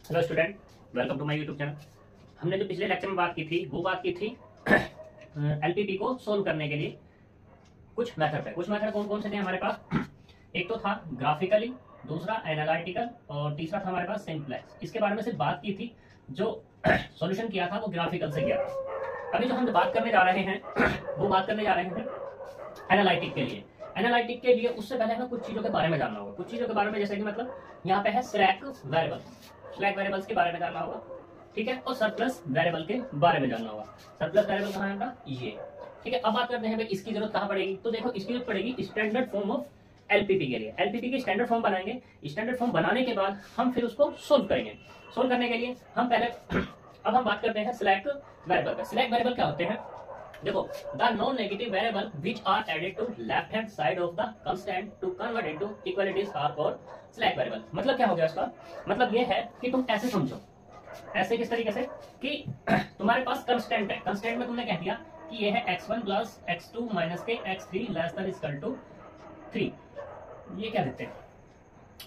Hello student, welcome to my YouTube channel. हमने जो पिछले लेक्चर में बात की थी वो बात की थी एलपीपी को सोल्व करने के लिए कुछ मेथड है। कुछ मेथड कौन कौन से थे हमारे पास? एक तो था ग्राफिकली, दूसरा एनालिटिकल और तीसरा था हमारे पास सिंप्लेक्स। इसके बारे में सिर्फ बात की थी। जो सॉल्यूशन किया था वो ग्राफिकल से किया था। अभी जो हम बात करने जा रहे हैं वो बात करने जा रहे हैं एनालिटिक के लिए। एनालिटिक के लिए उससे पहले हमें कुछ चीजों के बारे में जानना होगा। कुछ चीजों के बारे में, जैसे कि मतलब यहाँ पे है स्लैक वेरिएबल, स्लैक वेरिएबल्स के बारे में जानना होगा, ठीक है। और सरप्लस वेरिएबल के बारे में जानना होगा। सरप्लस वेरिएबल कहाँ है आपका? ये, ठीक है। अब बात करते हैं भाई इसकी जरूरत कहाँ पड़ेगी। तो देखो, इसकी जरूरत पड़ेगी स्टैंडर्ड फॉर्म ऑफ एलपीपी के लिए। एलपीपी की स्टैंडर्ड फॉर्म बनाएंगे। स्टैंडर्ड फॉर्म बनाने के बाद हम फिर उसको सोल्व करेंगे। सोल्व करने के लिए हम पहले अब हम बात करते हैं स्लैक वेरिएबल का। स्लैक वेरिएबल क्या होते हैं? देखो, the non negative variable which are added to left hand side of the constant to convert into equalities are called slack variable. मतलब क्या हो गया इसका? मतलब ये है कि तुम ऐसे समझो, ऐसे किस तरीके से कि तुम्हारे पास कांस्टेंट है। कांस्टेंट में तुमने कह दिया कि ये है x1 प्लस x2 माइनस के x3 less than equal to 3। ये क्या देते हैं?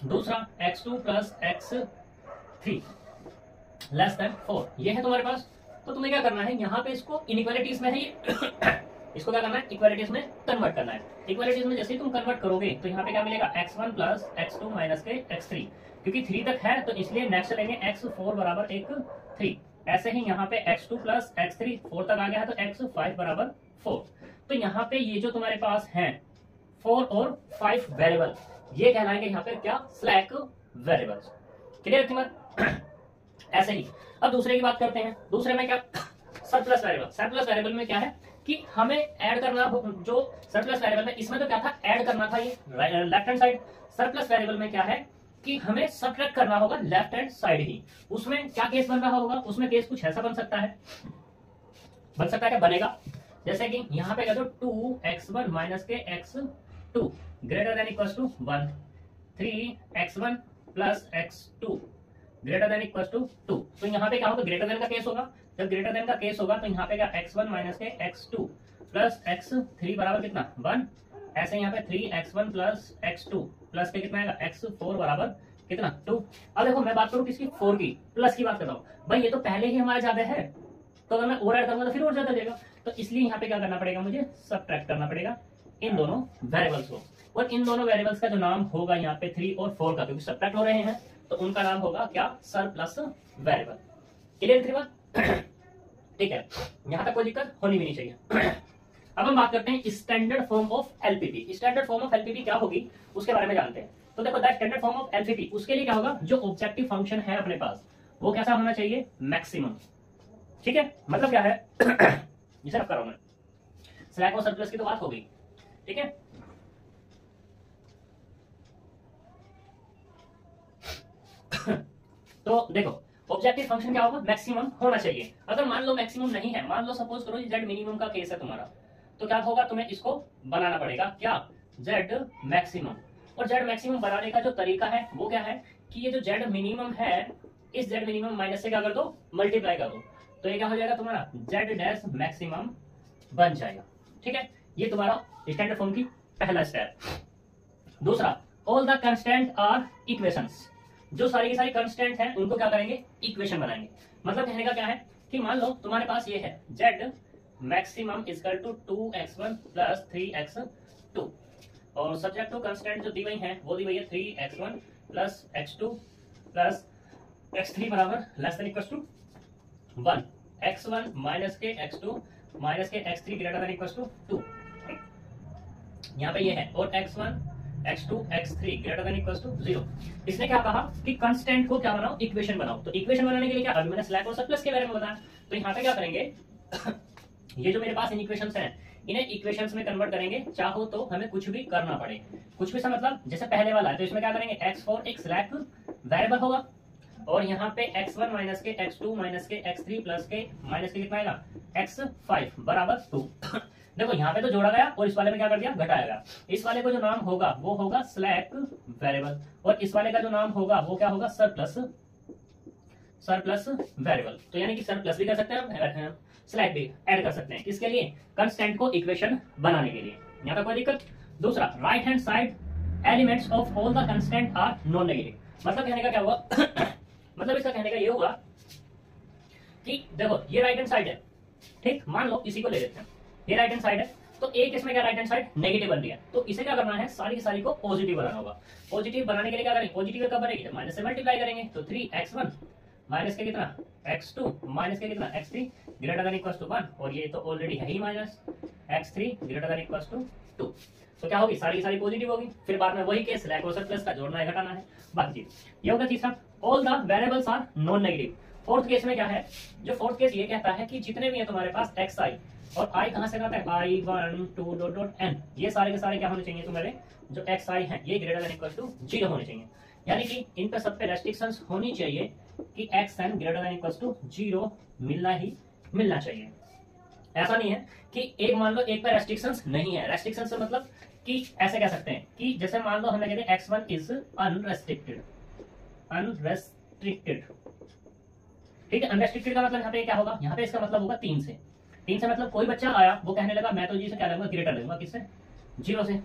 दूसरा x2 plus x3 less than 4। ये है तुम्हारे पास। तो तुम्हें क्या करना है, यहाँ पे इसको इनइक्वालिटीज में है ये इसको क्या करना है? इक्वालिटीज में कन्वर्ट करना है। इक्वालिटीज में जैसे ही तुम कन्वर्ट करोगे तो यहाँ पे क्या मिलेगा? x1 प्लस x2 माइनस के x3, क्योंकि 3 तक है तो इसलिए नेक्स्ट लेंगे x4 बराबर 3। ऐसे ही यहाँ पे x2 प्लस x3 4 तक आ गया है तो x5 बराबर 4। तो यहाँ पे ये जो तुम्हारे पास है 4 और 5 वेरिएबल, ये कहलाएंगे यहाँ पे क्या? Slack variables. क्लियर थी बात? ऐसे ही अब दूसरे की बात करते हैं। दूसरे में क्या? Surplus variable. सरप्लस वेरिएबल में क्या है कि हमें ऐड करना, जो सरप्लस वेरिएबल में, इसमें तो क्या था? ऐड करना था ये left hand side. Surplus variable में क्या है कि हमें सब्ट्रैक्ट करना होगा लेफ्ट हैंड साइड ही। उसमें क्या केस बन रहा होगा? उसमें केस कुछ ऐसा बन सकता है, क्या बनेगा? जैसे कि यहाँ पे कह दो 2x1 माइनस के x2 greater than equal to 1, 3x1 plus x2 greater than equal to 2। तो यहाँ पे क्या होगा? ग्रेटर देन का केस होगा। जब ग्रेटर देन का केस होगा तो यहाँ पे क्या? x1 माइनस के x2 प्लस x3 बराबर कितना? 1। ऐसे यहाँ पे 3x1 प्लस x2 प्लस के कितना आएगा? x4 बराबर कितना? 2। अब देखो, मैं बात करूँ किसकी? 4 की, प्लस की बात कर रहा हूँ। भाई ये तो पहले ही हमारे ज्यादा है, तो अगर मैं और ऐड करूंगा तो फिर और ज्यादा देगा। तो इसलिए यहाँ पे क्या करना पड़ेगा? मुझे सब्ट्रैक्ट करना पड़ेगा इन दोनों वेरिएबल्स को। और इन दोनों वेरिएबल्स का जो नाम होगा यहाँ पे 3 और 4 का, क्योंकि सब्ट्रैक्ट हो रहे हैं तो उनका नाम होगा क्या? Surplus variable. क्लियर थी बात? ठीक है, यहां तक कोई दिक्कत होनी भी नहीं चाहिए। अब हम बात करते हैं standard form of LPP. Standard form of LPP क्या होगी उसके बारे में जानते हैं। तो देखो, the standard form of LPP, उसके लिए क्या होगा? जो ऑब्जेक्टिव फंक्शन है अपने पास वो कैसा होना चाहिए? मैक्सिमम। ठीक है, मतलब क्या है? जिसे आप करो मैं स्लैक और सरप्लस की तो बात हो गई, ठीक है। तो देखो, ऑब्जेक्टिव फंक्शन क्या होगा? मैक्सिमम होना चाहिए। अगर मान लो मैक्सिमम नहीं है, मान लो सपोज करो जेड मिनिमम का केस है तुम्हारा, तो क्या होगा? तुम्हें इसको बनाना पड़ेगा क्या? Z maximum. और जेड मैक्सिमम बनाने का जो तरीका है वो क्या है कि ये जो जेड मिनिमम है, इस जेड मिनिमम माइनस से क्या कर दो? मल्टीप्लाई कर दो। तो ये क्या हो जाएगा तुम्हारा? जेड डैश मैक्सिमम बन जाएगा। ठीक है, ये तुम्हारा स्टैंडर्ड फॉर्म की पहला स्टेप। दूसरा, all the constant are equations. जो सारी की सारी कंस्टेंट हैं उनको क्या करेंगे? इक्वेशन बनाएंगे। मतलब कहने का क्या है कि मान लो तुम्हारे पास ये है z maximum equal to 2x1 plus 3x2 और सब्जेक्ट टू कंस्टेंट जो दी हुई है वो दी हुई है 3x1 plus x2 plus x3 बराबर less than equal to 1, x1 minus के x2 माइनस के x3 greater than equal to 2। यहाँ पे ये है और x1 x2 x3 greater than equals to 0। इसने क्या कहा कि कांस्टेंट को क्या बनाओ? इक्वेशन बनाओ। तो इक्वेशन बनाने के लिए क्या? अभी मैंने स्लैक और सरप्लस के बारे में बताया। तो यहाँ पे क्या करेंगे? ये जो मेरे पास इन इक्वेशंस हैं इन्हें इक्वेशंस में कन्वर्ट करेंगे। चाहो तो हमें कुछ भी करना पड़े, कुछ भी सा मतलब जैसे पहले वाला है तो इसमें क्या करेंगे? x4 एक स्लैक वेरिएबल होगा और यहाँ पे x1 माइनस के x2 माइनस के x3 प्लस के माइनस के कितना आएगा? x5 बराबर 2। देखो, यहाँ पे तो जोड़ा गया और इस वाले में क्या कर दिया? घटाया गया। इस वाले को जो नाम होगा वो होगा स्लैक वेरिएबल और इस वाले का जो नाम होगा वो क्या होगा? Surplus variable. तो यानी कि सरप्लस भी कर सकते हैं, स्लैक भी ऐड कर सकते हैं। किसके लिए? कंस्टेंट को इक्वेशन बनाने के लिए। यहाँ पे कोई दिक्कत? दूसरा, right hand side elements of all the constant are non negative. मतलब कहने का क्या हुआ? मतलब इसका कहने का ये हुआ कि देखो ये राइट हैंड साइड है, ठीक, मान लो इसी को ले लेते हैं, ये राइट हैंड साइड है, तो एक इसमें क्या राइट हैंड साइड नेगेटिव बन रही है, तो इसे क्या करना है, सारी की सारी को पॉजिटिव बनाना होगा। पॉजिटिव बनाने के लिए क्या करेंगे, पॉजिटिव कब बनेगी, माइनस से मल्टीप्लाई करेंगे, तो 3x1 माइनस के कितना x2 माइनस के कितना x3 greater than equal to 1, और ये तो ऑलरेडी है ही minus x3 greater than equal to 2, तो क्या होगी, सारी की सारी पॉजिटिव होगी। फिर बाद में वही केस स्लैक और प्लस का जोड़ना है घटाना है, बाकी चीज ये होगा। तीसरा, all the variables are non negative. Fourth case में क्या है, जो फोर्थ केस ये कहता है कि जितने भी है तुम्हारे पास xi और i कहां से आता है, i1 2 डॉट डॉट n, ये सारे के सारे क्या होने चाहिए तुम्हारे, जो xi है ये ग्रेटर देन इक्वल टू 0 होने चाहिए, यानी कि इन पर सब पे रेस्ट्रिक्शंस होनी चाहिए कि xn greater than equal to 0 मिलना ही मिलना चाहिए। ऐसा नहीं है कि एक मान लो एक पर रेस्ट्रिक्शंस नहीं है, रेस्ट्रिक्शंस से मतलब कि ऐसे कह सकते हैं कि जैसे मान लो हमने कहते हैं x1 इज अनरेस्ट्रिक्टेड, अनरेस्ट्रिक्टेड, ठीक है। अनरेस्ट्रिक्टेड का मतलब यहाँ पे क्या होगा, यहाँ पे इसका मतलब होगा 3 से, 3 से मतलब कोई बच्चा आया वो कहने लगा मैं तो जी से क्या लूंगा, ग्रेटर लूंगा, किससे, 0 से।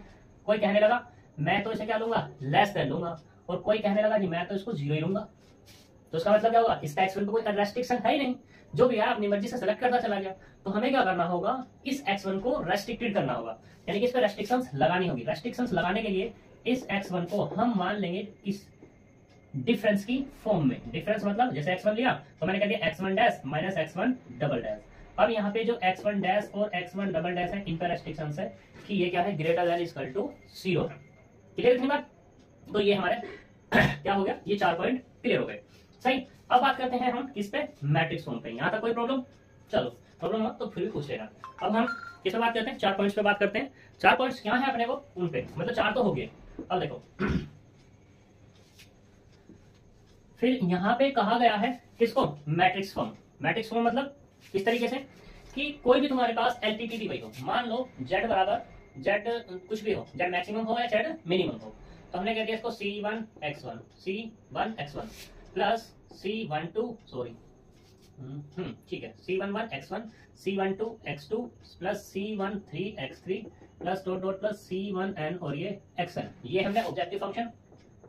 कोई कहने लगा मैं तो इसे क्या लूंगा, लेस देन लूंगा, और कोई कहने लगा जी मैं तो इसको 0 ही लूंगा, तो उसका मतलब क्या होगा, इसका x1 पे कोई रेस्ट्रिक्शन है ही नहीं, जो भी है अपनी मर्जी से सेलेक्ट करता चला गया। तो हमें क्या करना होगा, इस x1 को रेस्ट्रिक्टेड करना होगा, यानी कि इस पर रेस्ट्रिक्शंस लगानी होगी। रेस्ट्रिक्शंस लगाने के लिए इस x1 को हम मान लेंगे इस डिफरेंस की फॉर्म में। डिफरेंस मतलब जैसे x1 लिया तो मैंने कह दिया x1 dash minus x1 double dash. अब यहाँ पे जो x1 डैश और x1 डबल डैश है इन पर रेस्ट्रिक्शंस है कि ये क्या है, ग्रेटर देन इक्वल टू 0 है। क्लियर इतनी बात, तो ये हमारे क्या हो गया, ये 4 पॉइंट क्लियर हो गए, सही। अब बात करते हैं हम किस पे, मैट्रिक्स फॉर्म पे। यहाँ तक कोई प्रॉब्लम, चलो प्रॉब्लम मत तो फिर भी पूछ लेना। अब हम किस पे बात करते हैं, 4 पॉइंट्स पे बात करते हैं। 4 पॉइंट्स क्या है अपने को, उन पे, मतलब 4 तो हो गए। अब देखो फिर यहाँ पे कहा गया है किसको, मैट्रिक्स फॉर्म। मैट्रिक्स फॉर्म मतलब इस तरीके से कि कोई भी तुम्हारे पास एलटीटी दी गई हो, मान लो z बराबर z कुछ भी हो, z मैक्सिमम हो या z मिनिमम हो, तो हमने कह दिया इसको c1x1 प्लस c12 सॉरी ठीक है c11x1 c12x2 plus c13x3 plus dot dot plus c1n और ये xn, ये हमने ऑब्जेक्टिव फंक्शन,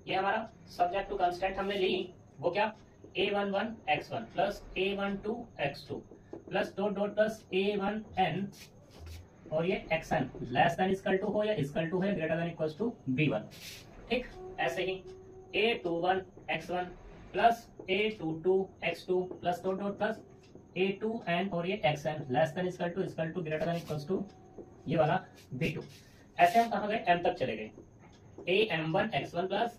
ये हमारा सब्जेक्ट टू कांस्टेंट हमने ली, वो क्या a11x1 plus a12x2 plus dot dot plus a1n और ये xn less than equal to हो या इक्वल टू है greater than equal to b1, ठीक। ऐसे ही a21x1 plus a22x2 plus dot dot plus a2n और ये xn less than equal to greater than equal to ये वाला b2। ऐसे हम कहाँ गए, m तक चले गए, am1x1 plus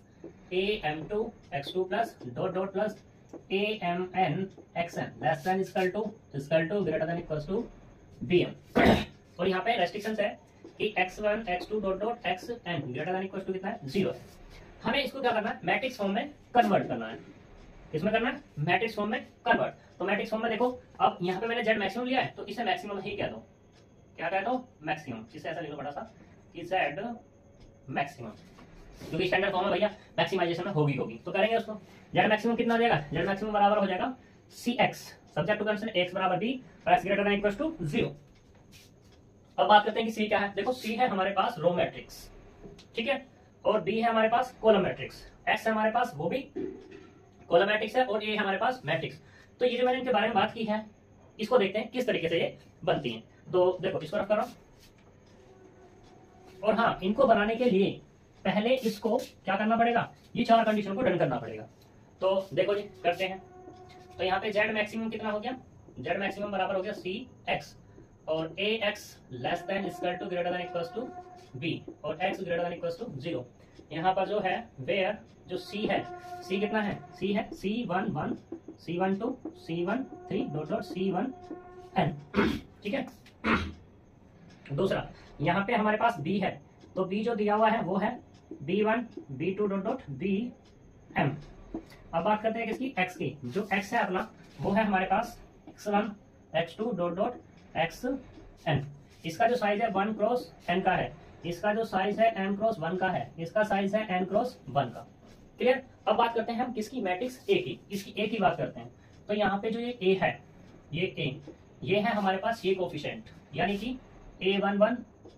am2x2 plus dot dot plus amn xn less than equal to greater than equal to bm। और यहाँ पे रेस्ट्रिक्शंस है कि x1 x2 dot dot xn greater than equal to कितना है, 0 है। हमें इसको क्या करना है, मैट्रिक्स फॉर्म में कन्वर्ट करना है। किसमें करना है, मैट्रिक्स फॉर्म में कन्वर्ट। तो मैट्रिक्स फॉर्म में देखो, अब यहाँ पे मैंने z मैक्सिमम लिया है तो इसे मैक्सिमम ही कह दो, क्या कह दो, मैक्सिमम। इसे ऐसा लिख लो बड़ा सा कि z मैक्सिमम, क्योंकि स्टैंडर्ड फॉर्म है भैया, मैक्सिमाइजेशन में होगी तो करेंगे उसको। z मैक्सिमम कितना देगा, z मैक्सिमम बराबर हो जाएगा cx, subject to constant x बराबर b और x greater than equal to 0। अब बात करते हैं कि c क्या है। देखो c है हमारे पास रो मैट्रिक्स, ठीक है, और b है हमारे पास कॉलम मैट्रिक्स, x है हमारे पास वो भी कॉलम मैट्रिक्स है, और a है हमारे पास मैट्रिक्स। तो ये जो मैंने इनके बारे में बात की है, इसको देखते हैं किस तरीके से ये बनती हैं। तो देखो इसको रख कर रहा हूं, और हाँ, इनको बनाने के लिए पहले इसको क्या करना पड़ेगा, ये 4 कंडीशन को रन करना पड़ेगा। तो देखो जी करते हैं। तो यहाँ पे z मैक्सिमम कितना हो गया, z मैक्सिमम बराबर हो गया cx और ax less than equal to greater than equal to b और x greater than equal to 0। यहाँ पर जो है वेयर जो c है, c कितना है, c है c11 c12 c13 dot dot c1n, ठीक है। दूसरा यहाँ पे हमारे पास b है, तो b जो दिया हुआ है वो है b1 b2 dot dot bm। अब बात करते हैं किसकी, x की। जो x है अपना वो है हमारे पास x1 x2 dot dot xn। इसका जो साइज है 1 क्रॉस n का है, इसका जो साइज है m क्रॉस 1 का है, इसका साइज है n क्रॉस 1 का। क्लियर। अब बात करते हैं हम किसकी, मैट्रिक्स A की। इसकी A की बात करते हैं। तो यहाँ पे जो ये A है, ये A, ये है हमारे पास ये कोफिशिएंट, यानी कि a11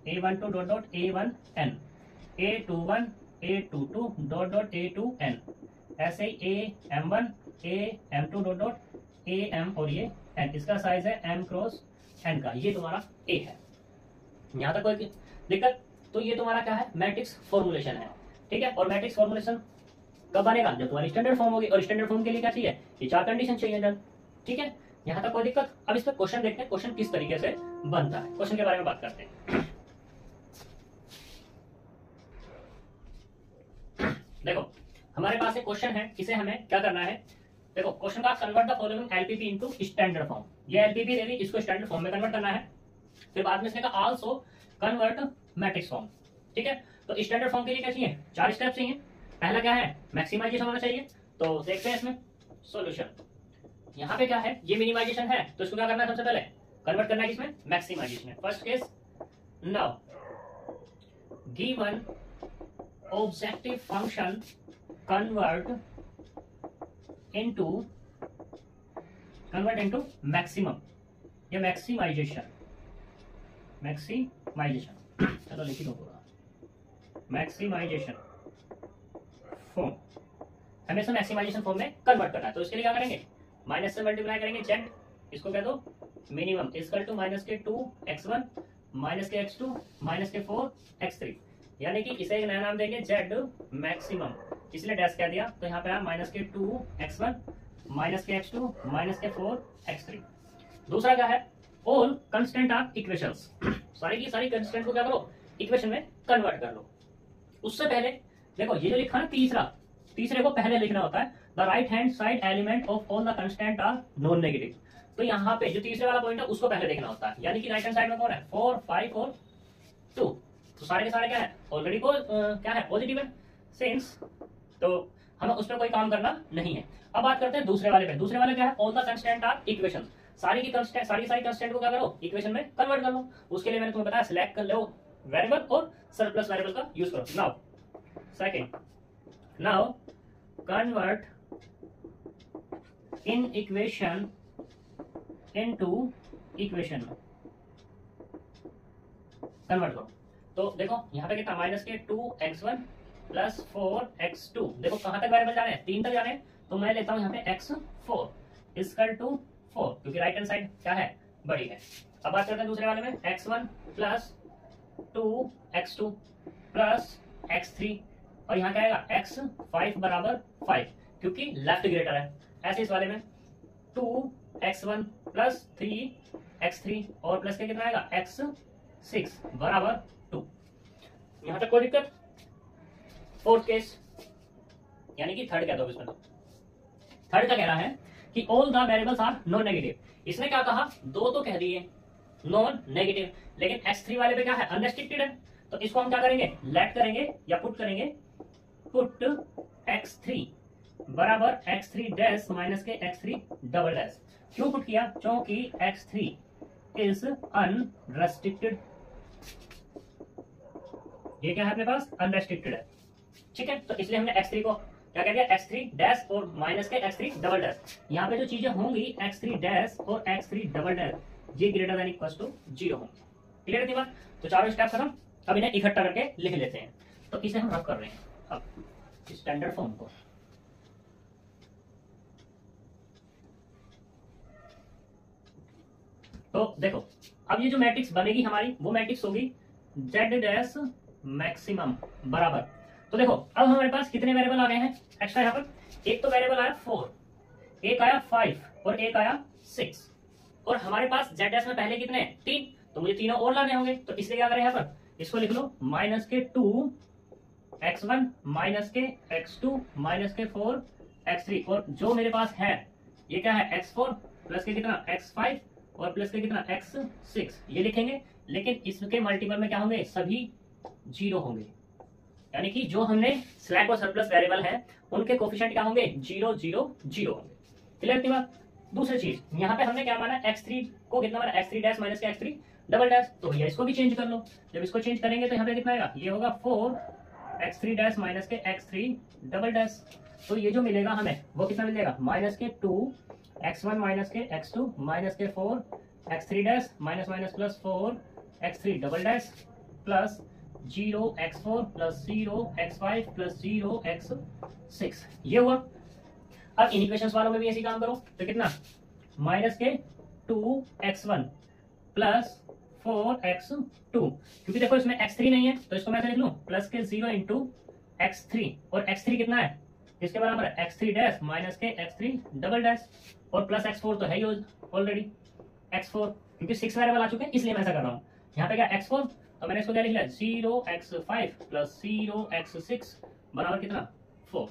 a12 dot dot a1n a21 a22 dot dot a2n, ऐसे ही am1 A M two dot dot A M और ये एन, इसका साइज है एम क्रॉस एन का, ये तुम्हारा ए है। यहाँ तक कोई दिक्कत? तो ये तुम्हारा क्या है, मैट्रिक्स फॉर्मुलेशन है, ठीक है। और मैट्रिक्स फॉर्मुलेशन कब बनेगा, जब तुम्हारी स्टैंडर्ड फॉर्म होगी, और स्टैंडर्ड फॉर्म के लिए क्या चाहिए, ये 4 कंडीशन चाहिए जब, ठीक है। यहाँ तक कोई दिक्कत? अब इस पर क्वेश्चन देखते हैं, क्वेश्चन किस तरीके से बनता है, क्वेश्चन के बारे में बात करते हैं। देखो हमारे पास एक क्वेश्चन है, इसे हमें क्या करना है, देखो क्वेश्चन का convert the following LPP into standard form. ये एलपीपी दे दी, इसको स्टैंडर्ड फॉर्म में कन्वर्ट करना है। फिर बाद में इसने कहा आल्सो कन्वर्ट मैट्रिक्स फॉर्म, ठीक है। तो स्टैंडर्ड फॉर्म के लिए क्या चाहिए, 4 स्टेप चाहिए। पहला क्या है, मैक्सिमाइजेशन होना चाहिए। तो देखते हैं इसमें सॉल्यूशन। यहाँ पे क्या है, ये मिनिमाइजेशन है, तो इसको क्या करना है, सबसे पहले कन्वर्ट करना है किसमें, मैक्सिमाइजेशन में। First case, now given objective function convert into maximum या मैक्सिमाइजेशन, चलो लिखी दो पूरा, मैक्सिमाइजेशन फॉर्म, हमें इसे मैक्सिमाइजेशन फॉर्म में कन्वर्ट करना है। तो इसके लिए क्या करेंगे, माइनस से मल्टीप्लाई करेंगे जेड, इसको कह दो मिनिमम इक्वल टू माइनस के 2x1 माइनस के x2 माइनस के 4x3, यानी कि इसे एक नया नाम देंगे जेड मैक्सिमम, इसलिए डैश कह दिया। तो यहाँ पे आप माइनस के 2x1 माइनस के x2 माइनस के 4x3। दूसरा क्या है, ऑल कंस्टेंट ऑफ इक्वेशंस, सारी की सारी कंस्टेंट को क्या करो, इक्वेशन में कन्वर्ट कर लो। उससे पहले देखो ये जो लिखा ना तीसरे को पहले लिखना होता है, the right hand side element of all the constant are non negative. तो यहाँ पे जो तीसरे वाला पॉइंट है उसको पहले देखना होता है, यानी कि राइट हैंड साइड में कौन है, 4 5 और 2, तो सारे के सारे क्या है, ऑलरेडी को क्या है, पॉजिटिव है सिंस, तो हमें उस पर कोई काम करना नहीं है। अब बात करते हैं दूसरे वाले पे। दूसरे वाले क्या है, all the constant are equation, सारी सारी कंस्टेंट को क्या करो, इक्वेशन में कन्वर्ट कर लो। उसके लिए मैंने तुम्हें बताया सिलेक्ट कर लो वेरिएबल और सरप्लस वेरिएबल का यूज करो। Now second, now convert in equation into equation में कन्वर्ट करो। तो देखो यहाँ पे कितना, माइनस के 2x1 प्लस 4x2, देखो कहां तक वेरिएबल जा रहे हैं, 3 तक जा रहे हैं। तो मैं लेता हूं यहाँ पे x4 इक्वल टू 4, क्योंकि राइट हैंड साइड क्या है, बड़ी है। अब बात करते हैं दूसरे वाले में, x1 plus 2x2 plus x3, और यहाँ क्या आएगा, x5 बराबर 5, क्योंकि लेफ्ट ग्रेटर है। ऐसे इस वाले में 2x1 प्लस 3x3 और प्लस के कितना आएगा, x6 बराबर 2। यहाँ तक कोई दिक्कत? फोर्थ केस, यानी कि थर्ड कह दो इसमें। तो थर्ड का कह रहा है कि all the variables are non negative. इसने क्या कहा, 2 तो कह दिए नॉन नेगेटिव, लेकिन x3 वाले पे क्या है, अनरेस्ट्रिक्टेड है। तो इसको हम क्या करेंगे, लेट करेंगे या पुट करेंगे, पुट x3 बराबर x3 डैश माइनस के x3 डबल डैश। क्यों पुट किया, क्योंकि x3 इज अनरेस्ट्रिक्टेड, ये क्या है अपने पास, अनरेस्ट्रिक्टेड है, ठीक है। तो इसलिए हमने x3 को क्या कह दिया, x3 डैश और माइनस के x3 डबल डैश। यहाँ पे जो चीजें होंगी x3 डैश और x3 डबल डैश, ये ग्रेटर देन इक्वल टू 0 होंगे। क्लियर है बात? तो चारों स्टेप खत्म। अब इन्हें इकट्ठा करके लिख लेते हैं। तो इसे हम रब कर रहे हैं अब स्टैंडर्ड फॉर्म को। तो देखो अब ये जो मैट्रिक्स बनेगी हमारी, वो मैट्रिक्स होगी z डैश मैक्सिमम बराबर। तो देखो अब हमारे पास कितने वेरिएबल आ गए हैं एक्स्ट्रा यहाँ पर। एक तो वेरिएबल आया 4, एक आया 5 और एक आया 6, और हमारे पास z डैश में पहले कितने हैं, 3, तो मुझे तीनों और लाने होंगे। तो इसलिए क्या करें यहाँ पर, इसको लिख लो माइनस के 2x1 माइनस के x2 माइनस के 4x3, और जो मेरे पास है ये क्या है, x4 प्लस के कितना x5 और प्लस के कितना x6, ये लिखेंगे। लेकिन इसके मल्टीपल में क्या होंगे, सभी 0 होंगे, यानी कि जो हमने स्लैक और सरप्लस वेरिएबल है उनके कोफिशिएंट क्या होंगे, 0 0 0 होंगे। क्लियर थी बात? दूसरी चीज यहाँ पे हमने क्या माना, x3 को कितना माना, x3 डैश माइनस के x3 डबल डैश। तो भैया इसको भी चेंज कर लो। जब इसको चेंज करेंगे तो यहाँ पे कितना आएगा, ये होगा 4x3 डैश माइनस के x3 डबल डैश। तो ये जो मिलेगा हमें वो कितना मिलेगा, माइनस के 2x1 माइनस के x2 माइनस के 4x3 dash minus minus plus 4x3 double dash plus 0x4 plus 0x5 plus 0x6, ये हुआ। अब इन इक्वेशंस वालों में भी ऐसे काम करो तो कितना माइनस के 2x1 प्लस 4x2, क्योंकि देखो इसमें x3 नहीं है तो इसको मैं ऐसे लिख लूं प्लस के 0 इंटू x3, और x3 कितना है इसके बराबर है x3 डैश माइनस के x3 डबल डैश, और प्लस x4 तो है ही ऑलरेडी x4, क्योंकि 6 वेरिएबल आ चुके हैं इसलिए मैं ऐसा कर रहा हूँ। यहाँ पे क्या x4, तो मैंने इसको क्या लिख लिया 0x5 प्लस 0x6 बराबर कितना 4।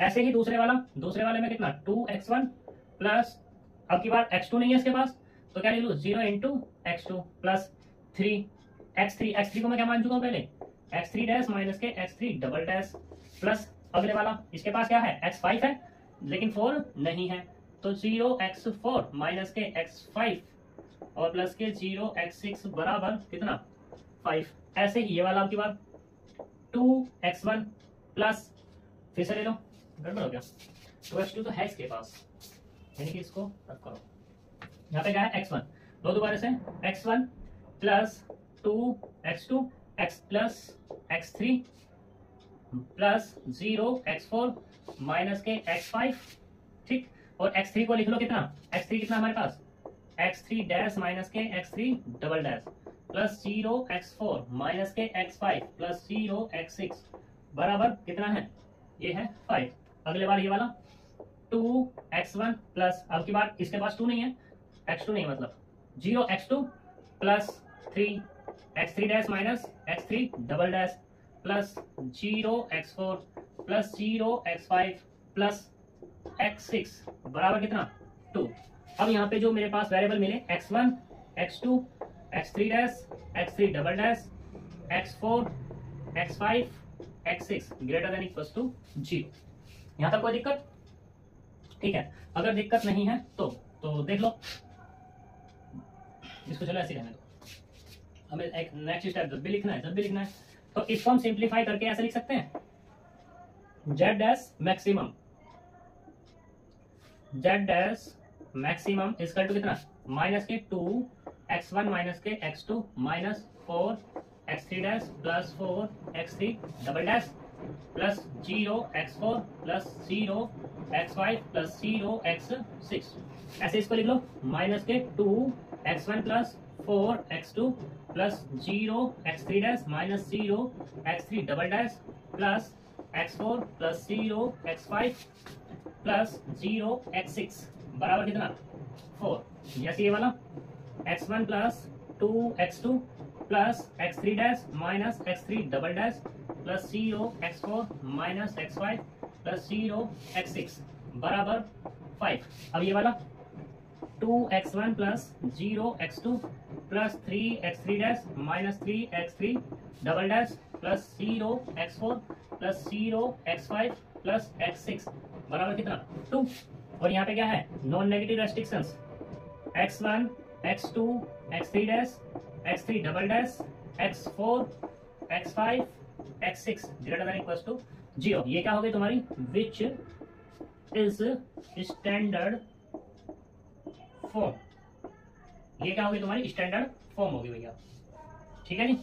ऐसे ही दूसरे वाले में कितना 2x1 प्लस, अब की बार x2 नहीं है इसके पास तो क्या लिख लूँ 0 इंटू x2 प्लस 3x3 को मैं क्या मान चुका हूँ पहले x3 डैश माइनस के x3 डबल डैश, प्लस अगले वाला इसके पास क्या है x5 है लेकिन 4 नहीं है तो 0x4 माइनस के x5 और प्लस के 0x6 बराबर कितना 5। ऐसे ही ये वाला आपकी बात 2x1 प्लस, फिर से ले लो गड़बड़ हो गया 2x2 तो है इसके पास, यानी कि इसको रख करो। यहाँ पे क्या है x1, दो दोबारा से x1 plus 2x2 x plus x3 plus 0x4 minus के x5, ठीक, और x3 को लिख लो कितना x3 कितना हमारे पास x3 डैश माइनस के x3 double dash plus 0x4 minus के x5 प्लस 0x6 बराबर कितना है ये है 5। अगले बार ये वाला 2x1 प्लस, अब की बार इसके पास 2 नहीं है x2 नहीं मतलब 0x2 plus 3x3 dash minus x3 double dash plus 0x4 plus 0x5 plus x6 बराबर कितना 2। अब यहाँ पे जो मेरे पास वेरिएबल मिले x1 x2 x3 dash x3 double dash x4 x5 x6 greater than equals to 0। यहाँ तक कोई दिक्कत, ठीक है। अगर दिक्कत नहीं है तो देख लो, इसको चलो ऐसे रहने दो, हमें एक नेक्स्ट स्टेप जब भी लिखना है तो इसको हम सिंप्लीफाई करके ऐसे लिख सकते हैं z dash maximum equal to कितना माइनस के 2x1 माइनस के x2 minus 4x3 dash plus 4x3 double dash plus 0x4 plus 0x5 plus 0x6, ऐसे इसको लिख लो माइनस के 2x1 plus 4x2 plus 0x3 dash minus 0x3 double dash plus x4 plus 0x5 plus 0x6 बराबर कितना 4। जैसे ये वाला x1 plus 2x2 plus x3 dash minus x3 double dash plus 0x4 minus x5 plus 0x6 बराबर 5। अब ये वाला 2x1 plus 0x2 plus 3x3 dash minus 3x3 double dash plus 0x4 plus 0x5 plus x6 बराबर कितना 2। और यहाँ पे क्या है non negative restrictions x1 x2 x3 dash x3 double dash x4 x5 x6 greater than equals to 0। ये क्या हो गई तुम्हारी विच इज स्टैंडर्ड फॉर्म, ये क्या होगी तुम्हारी स्टैंडर्ड फॉर्म होगी भैया, ठीक है नी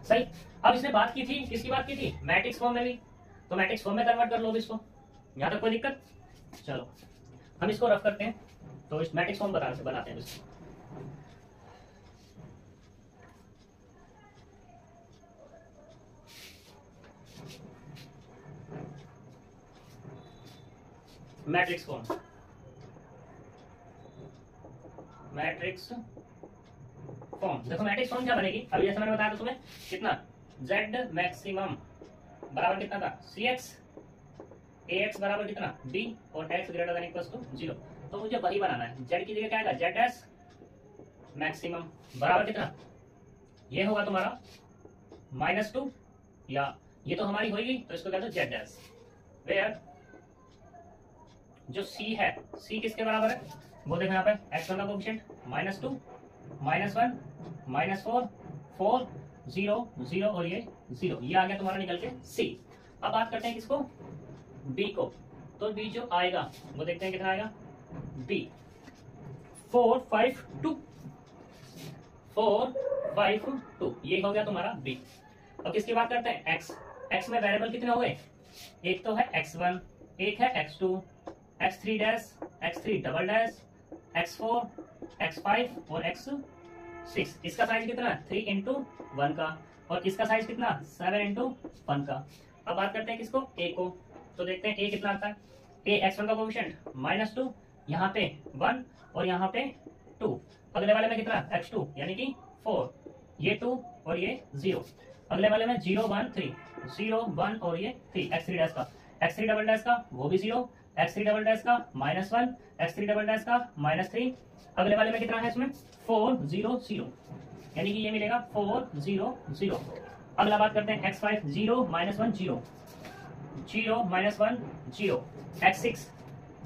सही। अब इसने बात की थी, किसकी बात की थी मैट्रिक्स फॉर्म में भी, तो मैट्रिक्स फॉर्म में कन्वर्ट कर लो इसको, यहाँ तक कोई दिक्कत। चलो हम इसको रफ करते हैं, तो इस मैट्रिक्स फॉर्म बनाते हैं इसको। मैट्रिक्स फॉर्म देखो मैट्रिक्स फॉर्म क्या बनेगी, अभी जैसे मैंने बताया था तुम्हें कितना z मैक्सिमम बराबर कितना था cx, ax बराबर कितना b और x greater than equals to 0। तो मुझे वही बनाना है, z की जगह क्या आएगा z डैश मैक्सिमम बराबर कितना, ये होगा तुम्हारा -2, या ये तो हमारी होगी तो इसको कहते हैं z डैश, वेयर जो c है c किसके बराबर है वो देखो यहाँ पे x1 का कोएफिशिएंट -2 -1 -4 4 0 0 और ये 0, ये आ गया तुम्हारा निकल के c। अब बात करते हैं किसको b को, तो b जो आएगा वो देखते हैं कितना आएगा b 4 5 2 4 5 2, ये हो गया तुम्हारा b। अब किसकी बात करते हैं x में वेरिएबल कितने हो गए, एक तो है x1 एक है x2, x3 dash, x3 double dash, x4, x5 और x6। इसका साइज कितना 3 इंटू 1 का, और इसका साइज कितना 7 इंटू 1 का। अब बात करते हैं किसको, a को। तो देखते हैं a कितना आता है। a x1 का कोएफिशिएंट -2, यहाँ पे 1 और यहाँ पे 2। अगले वाले में कितना x2 यानी कि 4, ये 2 और ये 0। अगले वाले में 0 1 3, 0 1 और ये 3 x3 डैश का, x3 डबल डैश का वो भी 0, x3 डबल डैश का -1, x3 डबल डैश का -3। अगले वाले में कितना है इसमें 4 0 0, यानी कि ये मिलेगा 4 0 0। अगला बात करते हैं x5 0 -1 0, 0 -1 0, x6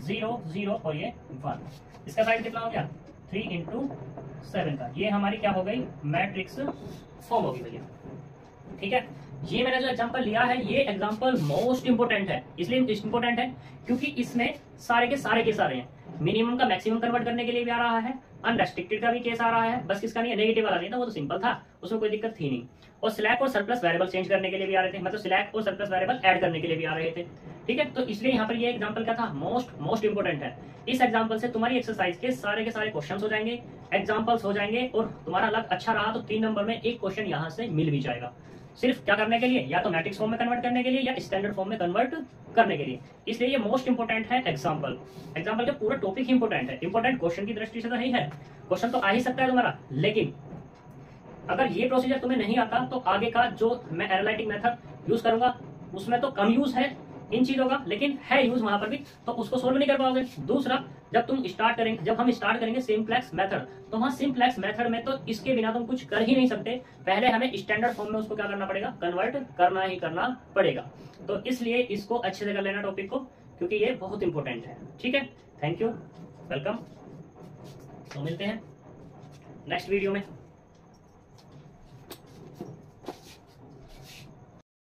0 0 और ये 1। इसका साइज कितना हो गया 3 इंटू 7 का। ये हमारी क्या हो गई मैट्रिक्स फॉर्म होगी भैया। ठीक है, ये मैंने जो एग्जांपल लिया है ये एग्जांपल मोस्ट इंपोर्टेंट है। इसलिए इंपोर्टेंट है क्योंकि इसमें सारे के सारे हैं। मिनिमम का मैक्सिमम कन्वर्ट करने के लिए भी आ रहा है, अनरेस्ट्रिक्टेड का भी केस आ रहा है, बस किसका नहीं है नेगेटिव वाला नहीं था, वो तो सिंपल था, उसमें कोई दिक्कत थी नहीं। और स्लैक और सरप्लस वेरिएबल चेंज करने के लिए भी आ रहे थे, मतलब स्लैक और सरप्लस वेरिएबल ऐड करने के लिए भी आ रहे थे। ठीक है, तो इसलिए यहाँ पर ये एग्जांपल क्या था मोस्ट इंपोर्टेंट है। इस एग्जांपल से तुम्हारी एक्सरसाइज के सारे क्वेश्चन हो जाएंगे, एग्जांपल्स हो जाएंगे, और तुम्हारा लक अच्छा रहा तो 3 नंबर में एक क्वेश्चन यहाँ से मिल भी जाएगा। सिर्फ क्या करने के लिए, या तो मैट्रिक्स फॉर्म में कन्वर्ट करने के लिए या स्टैंडर्ड फॉर्म में कन्वर्ट करने के लिए। इसलिए ये मोस्ट इंपोर्टेंट है एग्जांपल का पूरा टॉपिक ही इंपोर्टेंट है। इंपोर्टेंट क्वेश्चन की दृष्टि से तो नहीं है, क्वेश्चन तो आ ही सकता है तुम्हारा, लेकिन अगर ये प्रोसीजर तुम्हें नहीं आता तो आगे का जो मैं एनालिटिक मेथड यूज करूंगा उसमें तो कम यूज है इन चीजों का, लेकिन है यूज वहां पर भी, तो उसको सोल्व नहीं कर पाओगे। दूसरा, जब हम स्टार्ट करेंगे सिंप्लेक्स मेथड, तो वहां सिंप्लेक्स मेथड में तो इसके बिना तुम कुछ कर ही नहीं सकते, पहले हमें स्टैंडर्ड फॉर्म में उसको क्या करना पड़ेगा, कन्वर्ट करना ही करना पड़ेगा। तो इसलिए इसको अच्छे से कर लेना टॉपिक को, क्योंकि ये बहुत इंपॉर्टेंट है। ठीक है, थैंक यू, वेलकम। तो मिलते हैं नेक्स्ट वीडियो में।